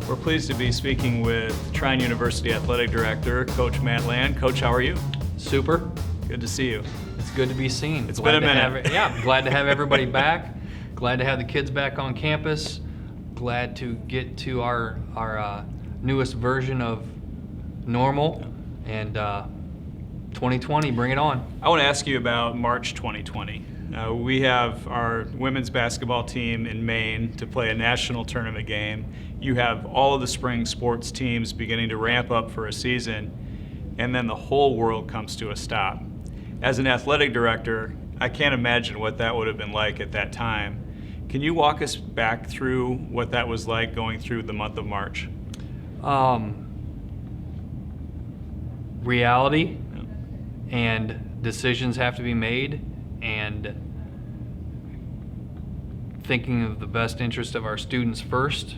We're pleased to be speaking with Trine University Athletic Director, Coach Matt Land. Coach, how are you? Super. Good to see you. It's good to be seen. It's been a minute. Glad to have everybody back. Glad to have the kids back on campus. Glad to get to our newest version of normal. And 2020, bring it on. I want to ask you about March 2020. We have our women's basketball team in Maine to play a national tournament game. You have all of the spring sports teams beginning to ramp up for a season, and then the whole world comes to a stop. As an athletic director, I can't imagine what that would have been like at that time. Can you walk us back through what that was like going through the month of March? Reality and decisions have to be made, and thinking of the best interest of our students first,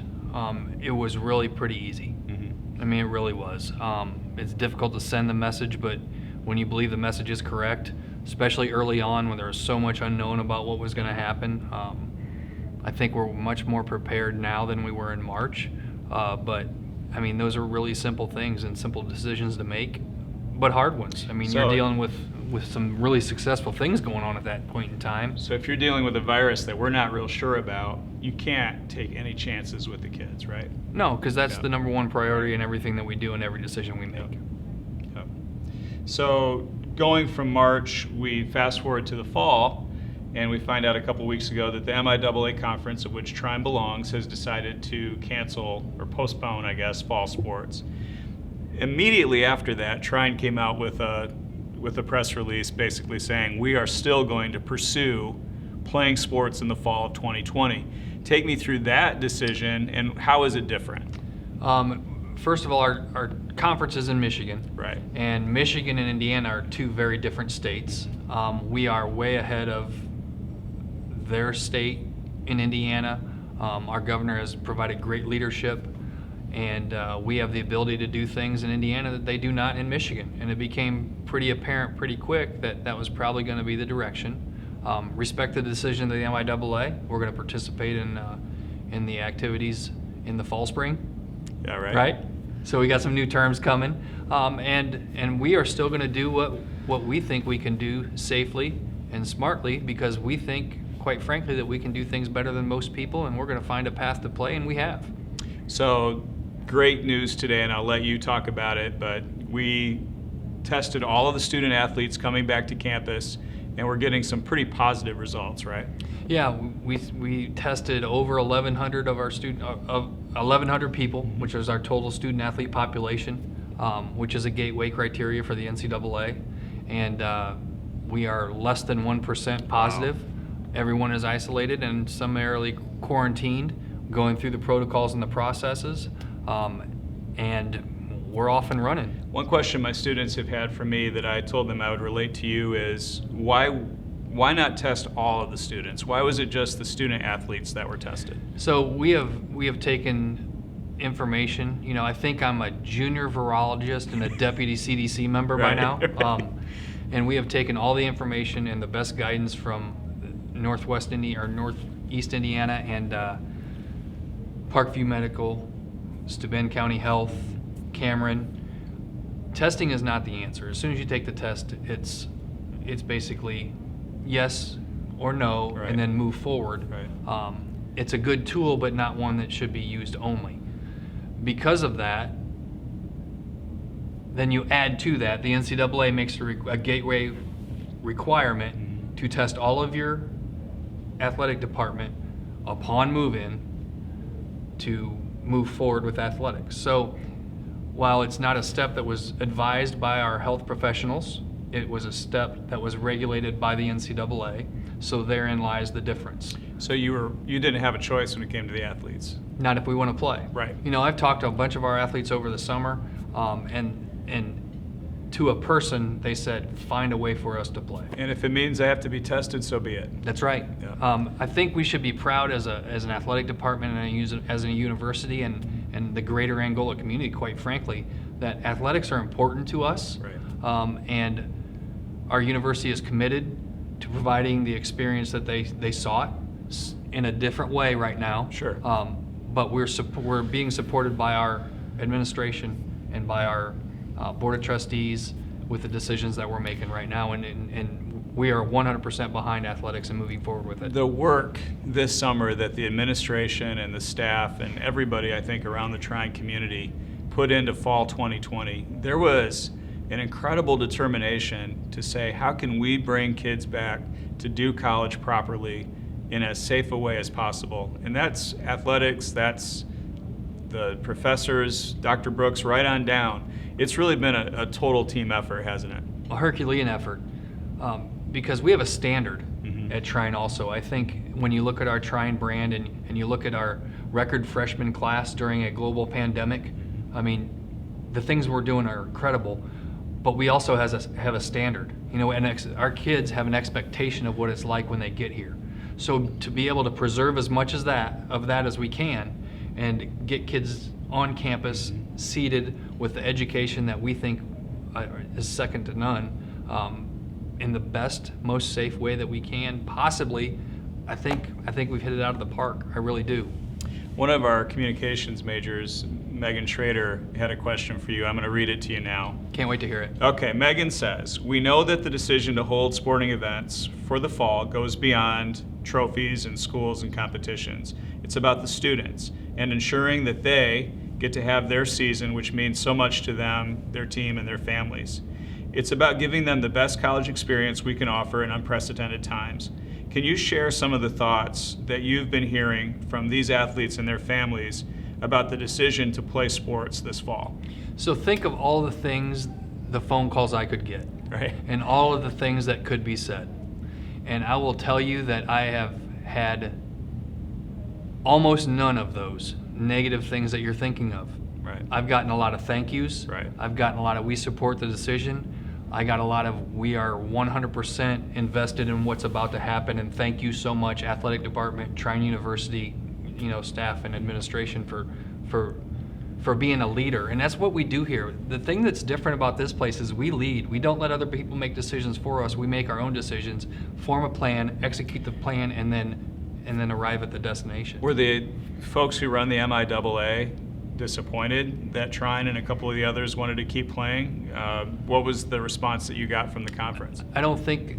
it was really pretty easy. I mean, it really was. It's difficult to send the message, but when you believe the message is correct, especially early on when there was so much unknown about what was going to happen, I think we're much more prepared now than we were in March. But I mean, those are really simple things and simple decisions to make, but hard ones. I mean, you're dealing with some really successful things going on at that point in time. So if you're dealing with a virus that we're not real sure about, you can't take any chances with the kids, right? No, because that's the number one priority in everything that we do and every decision we make. Yep. So going from March, we fast forward to the fall, and we find out a couple weeks ago that the MIAA conference, of which Trine belongs, has decided to cancel or postpone, I guess, fall sports. Immediately after that, Trine came out with a press release basically saying we are still going to pursue playing sports in the fall of 2020. Take me through that decision, and how is it different? First of all, our conference is in Michigan. Right. And Michigan and Indiana are two very different states. We are way ahead of their state in Indiana. Our governor has provided great leadership, and we have the ability to do things in Indiana that they do not in Michigan. And it became pretty apparent pretty quick that that was probably going to be the direction. Respect the decision of the MIAA. We're going to participate in the activities in the fall spring. Yeah, right. Right? So we got some new terms coming. And we are still going to do what we think we can do safely and smartly, because we think, quite frankly, that we can do things better than most people, and we're going to find a path to play, and we have. So great news today, and I'll let you talk about it, but we tested all of the student athletes coming back to campus, and we're getting some pretty positive results, right? Yeah, we tested over 1,100 of our 1,100 people, which is our total student athlete population, which is a gateway criteria for the NCAA, and we are less than 1% positive. Wow. Everyone is isolated and summarily quarantined, going through the protocols and the processes, and we're off and running. One question my students have had for me that I told them I would relate to you is why not test all of the students? Why was it just the student athletes that were tested? So we have taken information. You know, I think I'm a junior virologist and a deputy CDC member by now. And we have taken all the information and the best guidance from Northeast Indiana and Parkview Medical, Steuben County Health, Cameron. Testing is not the answer. As soon as you take the test, it's basically yes or no, right, and then move forward. Right. It's a good tool, but not one that should be used only. Because of that, then you add to that, the NCAA makes a gateway requirement to test all of your athletic department upon move-in to move forward with athletics. So while it's not a step that was advised by our health professionals, it was a step that was regulated by the NCAA, so therein lies the difference. So you didn't have a choice when it came to the athletes? Not if we want to play. Right. You know, I've talked to a bunch of our athletes over the summer, and to a person, they said, find a way for us to play. And if it means I have to be tested, so be it. That's right. Yeah. I think we should be proud as an athletic department and as a university and the greater Angola community, quite frankly, that athletics are important to us. Right. And our university is committed to providing the experience that they sought in a different way right now. Sure. but we're being supported by our administration and by our board of trustees with the decisions that we're making right now, and we are 100% behind athletics and moving forward with it. The work this summer that the administration and the staff and everybody, I think, around the Trine community put into fall 2020, there was an incredible determination to say, how can we bring kids back to do college properly in as safe a way as possible? And that's athletics, that's the professors, Dr. Brooks, right on down. It's really been a total team effort, hasn't it? A Herculean effort, because we have a standard at Trine also. I think when you look at our Trine brand and you look at our record freshman class during a global pandemic, I mean, the things we're doing are incredible, but we also have a standard, you know, and our kids have an expectation of what it's like when they get here. So to be able to preserve as much of that as we can and get kids on campus seated with the education that we think is second to none, in the best, most safe way that we can possibly, I think we've hit it out of the park. I really do. One of our communications majors, Megan Schrader, had a question for you. I'm going to read it to you now. Can't wait to hear it. Okay, Megan says, we know that the decision to hold sporting events for the fall goes beyond trophies and schools and competitions. It's about the students and ensuring that they get to have their season, which means so much to them, their team, and their families. It's about giving them the best college experience we can offer in unprecedented times. Can you share some of the thoughts that you've been hearing from these athletes and their families about the decision to play sports this fall? So think of all the things, the phone calls I could get, Right. and all of the things that could be said. And I will tell you that I have had almost none of those negative things that you're thinking of. Right. I've gotten a lot of thank yous. Right. I've gotten a lot of we support the decision. I got a lot of we are 100% invested in what's about to happen, and thank you so much, athletic department, Trine University, you know, staff and administration for being a leader. And that's what we do here. The thing that's different about this place is we lead. We don't let other people make decisions for us. We make our own decisions, form a plan, execute the plan, and then arrive at the destination. Were the folks who run the MIAA disappointed that Trine and a couple of the others wanted to keep playing? What was the response that you got from the conference? I don't think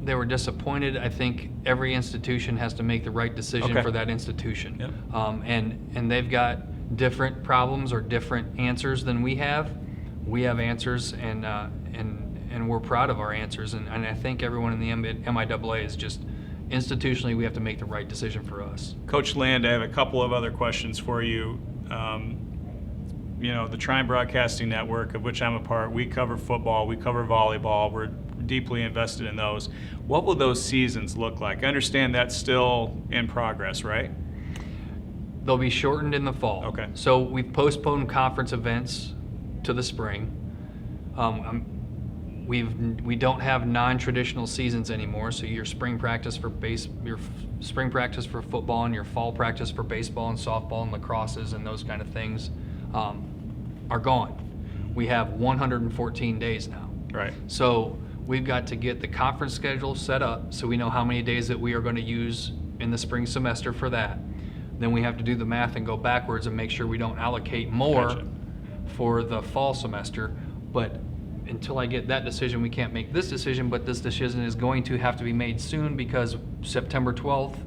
they were disappointed. I think every institution has to make the right decision Okay. for that institution. Yep. And they've got different problems or different answers than we have. We have answers, and we're proud of our answers. And I think everyone in the MIAA is just institutionally, we have to make the right decision for us. Coach Land, I have a couple of other questions for you. You know, the Trine Broadcasting Network, of which I'm a part, we cover football, we cover volleyball, we're deeply invested in those. What will those seasons look like? I understand that's still in progress, right? They'll be shortened in the fall. Okay. So we've postponed conference events to the spring. We don't have non-traditional seasons anymore. So your spring practice for spring practice for football and your fall practice for baseball and softball and lacrosses and those kind of things are gone. We have 114 days now. Right. So we've got to get the conference schedule set up so we know how many days that we are going to use in the spring semester for that. Then we have to do the math and go backwards and make sure we don't allocate more Gotcha. for the fall semester. But until I get that decision, we can't make this decision, but this decision is going to have to be made soon because September 12th,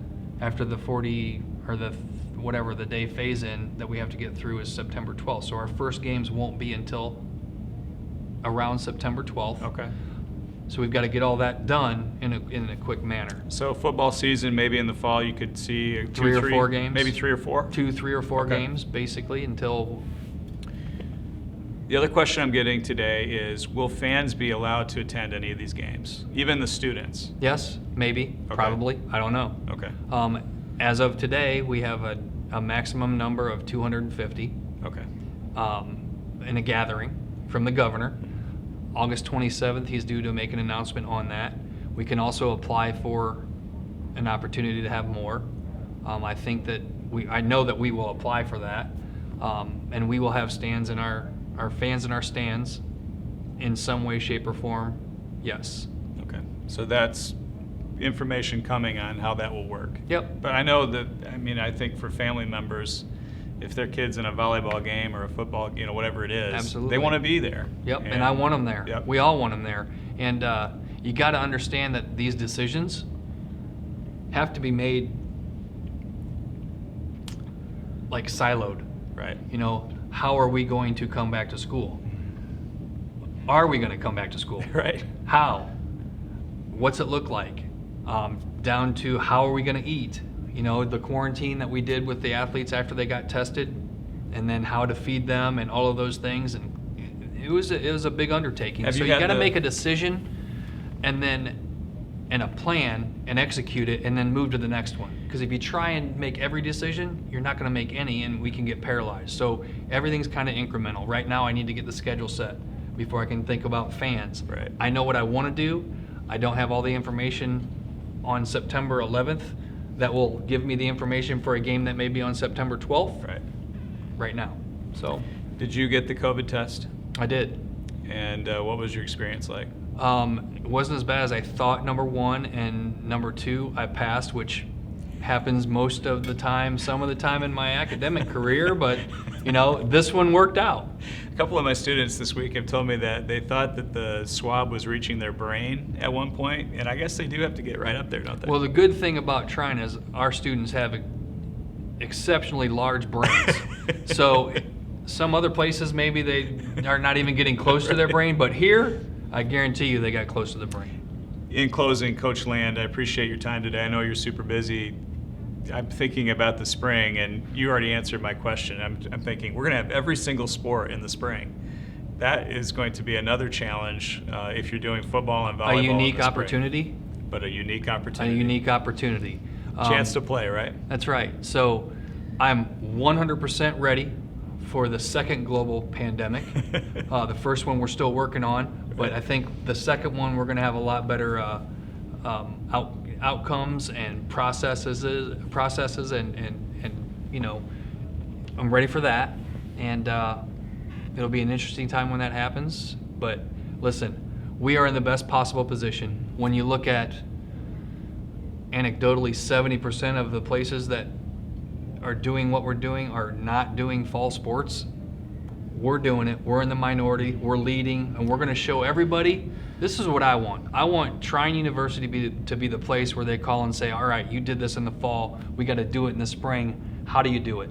after the 40 or the whatever the day phase in that we have to get through is September 12th. So our first games won't be until around September 12th. Okay. So we've got to get all that done in a quick manner. So football season, maybe in the fall you could see Three or four games. Maybe 3 or 4? 2, 3, or 4 Okay. games, basically, until. The other question I'm getting today is, will fans be allowed to attend any of these games? Even the students? Yes, maybe, Okay. probably. I don't know. Okay. As of today, we have a maximum number of 250 Okay. in a gathering from the governor. August 27th, he's due to make an announcement on that. We can also apply for an opportunity to have more. I know that we will apply for that, and we will have stands in our fans in our stands in some way, shape, or form. Yes. Okay. So that's information coming on how that will work. Yep. But I know that, I think for family members, if their kid's in a volleyball game or a football, whatever it is, Absolutely. they want to be there. Yep, and I want them there. Yep. We all want them there. And you got to understand that these decisions have to be made like siloed. Right. How are we going to come back to school? Are we going to come back to school? Right. How? What's it look like? Down to how are we going to eat? The quarantine that we did with the athletes after they got tested, and then how to feed them and all of those things. And it was a big undertaking. Have So you you had got to the- make a decision, and a plan, and execute it, and then move to the next one. Because if you try and make every decision, you're not going to make any, and we can get paralyzed. So everything's kind of incremental. Right now, I need to get the schedule set before I can think about fans. Right. I know what I want to do. I don't have all the information on September 11th that will give me the information for a game that may be on September 12th right now. So Did you get the COVID test? I did. And what was your experience like? It wasn't as bad as I thought, number one, and number two, I passed, which happens most of the time, some of the time in my academic career, but this one worked out. A couple of my students this week have told me that they thought that the swab was reaching their brain at one point, and I guess they do have to get right up there, don't they? Well, the good thing about Trine is our students have exceptionally large brains. So some other places maybe they are not even getting close to their brain, but here, I guarantee you they got close to the brain. In closing, Coach Land, I appreciate your time today. I know you're super busy. I'm thinking about the spring, and you already answered my question. I'm thinking we're going to have every single sport in the spring. That is going to be another challenge if you're doing football and volleyball. A unique in the spring. opportunity. But a unique A opportunity. unique opportunity. Chance to play, right? That's right. So I'm 100% ready for the second global pandemic. The first one we're still working on, but I think the second one we're going to have a lot better outcomes and processes, and I'm ready for that. And it'll be an interesting time when that happens. But listen, we are in the best possible position. When you look at anecdotally 70% of the places that are doing what we're doing are not doing fall sports. We're doing it. We're in the minority. We're leading, and we're going to show everybody. This is what I want. I want Trine University to be the place where they call and say, all right, you did this in the fall. We got to do it in the spring. How do you do it?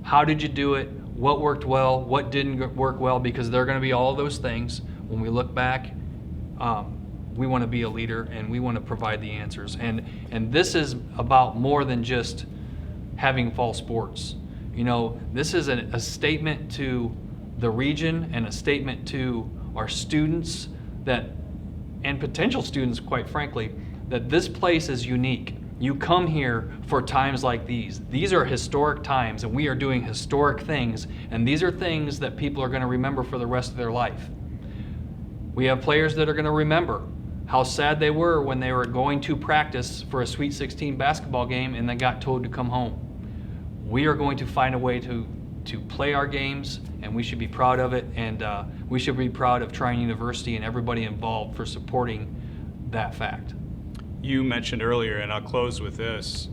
How did you do it? What worked well? What didn't work well? Because there are going to be all of those things. When we look back, we want to be a leader, and we want to provide the answers. And this is about more than just having fall sports. This is a statement to the region and a statement to our students and potential students, quite frankly, that this place is unique. You come here for times like these. These are historic times, and we are doing historic things, and these are things that people are going to remember for the rest of their life. We have players that are going to remember how sad they were when they were going to practice for a Sweet 16 basketball game and then got told to come home. We are going to find a way to play our games, and we should be proud of it, and we should be proud of Trine University and everybody involved for supporting that fact. You mentioned earlier, and I'll close with this,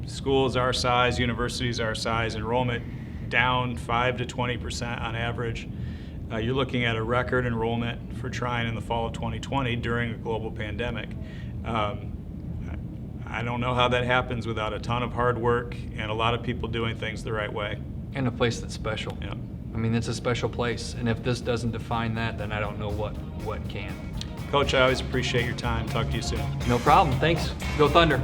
schools our size, universities our size, enrollment down 5 to 20% on average. You're looking at a record enrollment for Trine in the fall of 2020 during a global pandemic. I don't know how that happens without a ton of hard work and a lot of people doing things the right way. And a place that's special. Yeah. I mean, it's a special place, and if this doesn't define that, then I don't know what can. Coach, I always appreciate your time. Talk to you soon. No problem. Thanks. Go Thunder.